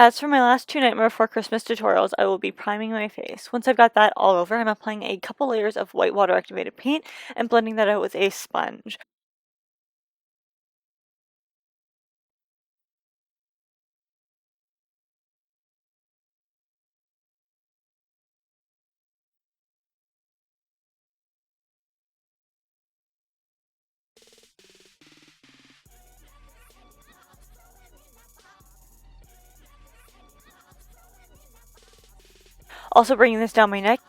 As for my last 2 Nightmare Before Christmas tutorials, I will be priming my face. Once I've got that all over, I'm applying a couple layers of white water activated paint and blending that out with a sponge. Also bringing this down my neck.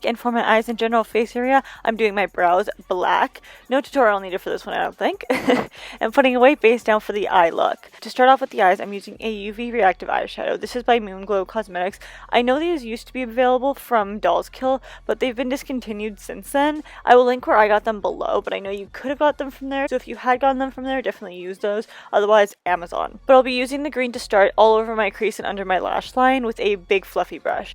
And for my eyes and general face area, I'm doing my brows black. No tutorial needed for this one, I don't think. And putting a white base down for the eye look. To start off with the eyes, I'm using a UV reactive eyeshadow. This is by Moonglow Cosmetics. I know these used to be available from Doll's Kill, but they've been discontinued since then. I will link where I got them below, but I know you could have got them from there. So if you had gotten them from there, definitely use those. Otherwise, Amazon. But I'll be using the green to start all over my crease and under my lash line with a big fluffy brush.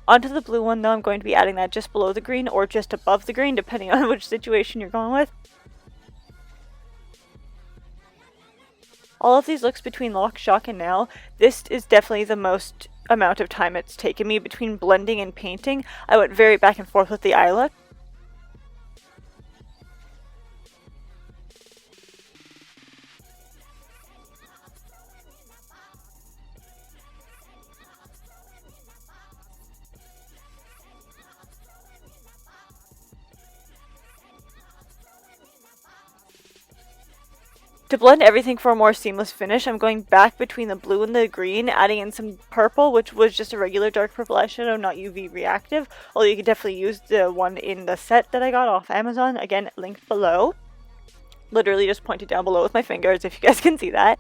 Onto the blue one, though, I'm going to be adding that just below the green or just above the green, depending on which situation you're going with. All of these looks between Lock, Shock, and Now, this is definitely the most amount of time it's taken me between blending and painting. I went very back and forth with the eye look. To blend everything for a more seamless finish, I'm going back between the blue and the green, adding in some purple, which was just a regular dark purple eyeshadow, not UV reactive, although you can definitely use the one in the set that I got off Amazon, again, linked below. Literally just pointed down below with my fingers, if you guys can see that.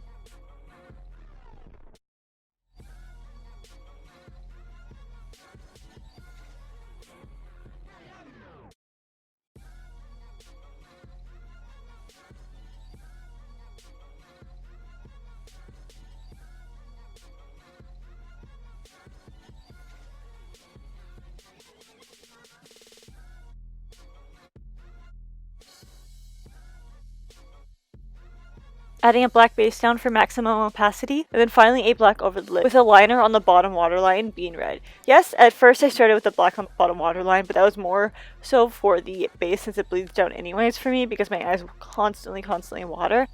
Adding a black base down for maximum opacity, and then finally a black over the lid, with a liner on the bottom waterline being red. Yes, at first I started with the black on the bottom waterline, but that was more so for the base since it bleeds down anyways for me because my eyes were constantly in water.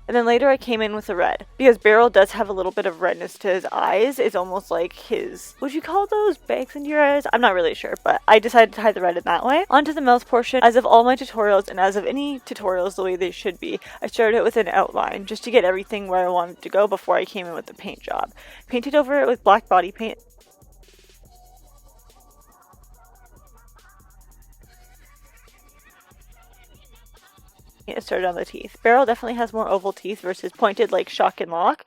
And then later I came in with the red, because Barrell does have a little bit of redness to his eyes. It's almost like his, would you call those bags into your eyes? I'm not really sure, but I decided to hide the red in that way. Onto the mouth portion. As of all my tutorials, and as of any tutorials the way they should be, I started it with an outline, just to get everything where I wanted to go before I came in with the paint job. Painted over it with black body paint. It started on the teeth. Barrell definitely has more oval teeth versus pointed like Shock and Lock.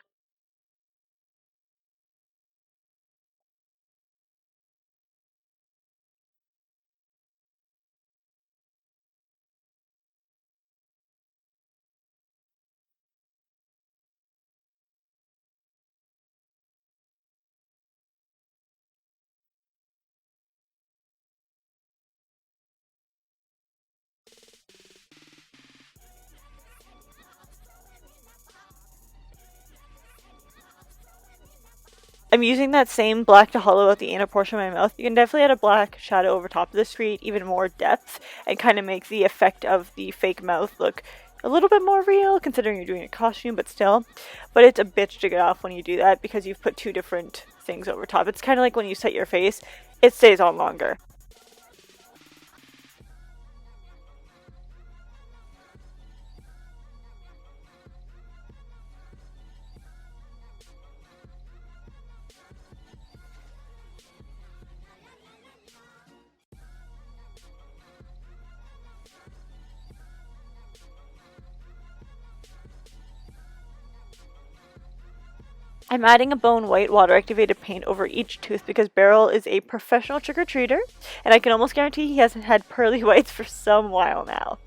I'm using that same black to hollow out the inner portion of my mouth. You can definitely add a black shadow over top of this to create even more depth and kind of make the effect of the fake mouth look a little bit more real, considering you're doing a costume, but still. But it's a bitch to get off when you do that because you've put two different things over top. It's kind of like when you set your face, it stays on longer. I'm I'm adding a bone white water activated paint over each tooth because Barrell is a professional trick-or-treater, and I can almost guarantee he hasn't had pearly whites for some while now.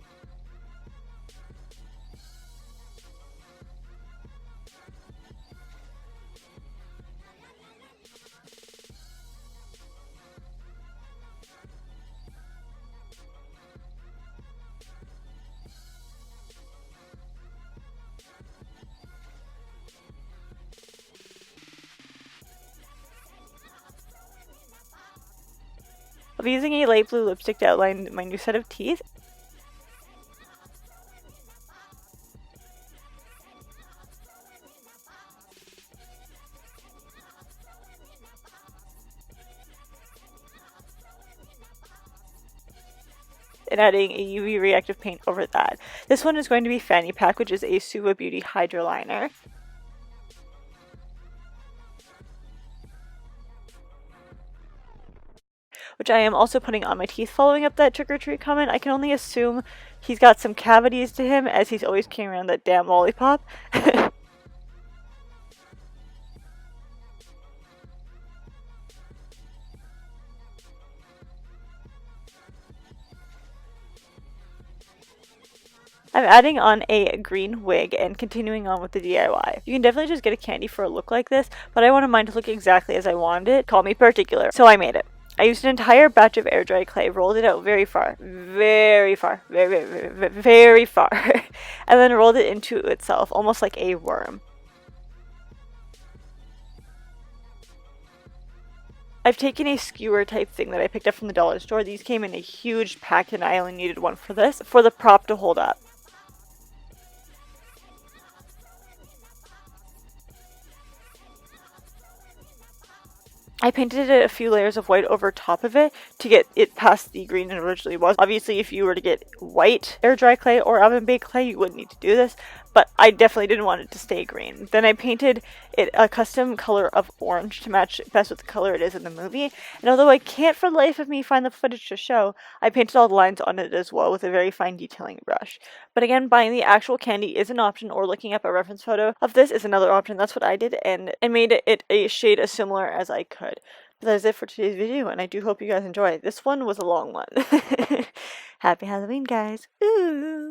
I'll be using a light blue lipstick to outline my new set of teeth. And adding a UV reactive paint over that. This one is going to be Fanny Pack, which is a SUVA Beauty Hydra Liner. Which I am also putting on my teeth following up that trick-or-treat comment. I can only assume he's got some cavities to him as he's always carrying around that damn lollipop. I'm adding on a green wig and continuing on with the DIY. You can definitely just get a candy for a look like this, but I wanted mine to look exactly as I wanted it. Call me particular. So I made it. I used an entire batch of air dry clay, rolled it out very far, very far, very far, and then rolled it into itself, almost like a worm. I've taken a skewer type thing that I picked up from the dollar store. These came in a huge pack and I only needed one for this, for the prop to hold up. I painted it a few layers of white over top of it to get it past the green it originally was. Obviously, if you were to get white air dry clay or oven baked clay, you wouldn't need to do this, but I definitely didn't want it to stay green. Then I painted it a custom color of orange to match best with the color it is in the movie. And although I can't for the life of me find the footage to show, I painted all the lines on it as well with a very fine detailing brush. But again, buying the actual candy is an option, or looking up a reference photo of this is another option. That's what I did, and I made it a shade as similar as I could. But that is it for today's video, and I do hope you guys enjoy. This one was a long one. Happy Halloween, guys. Ooh.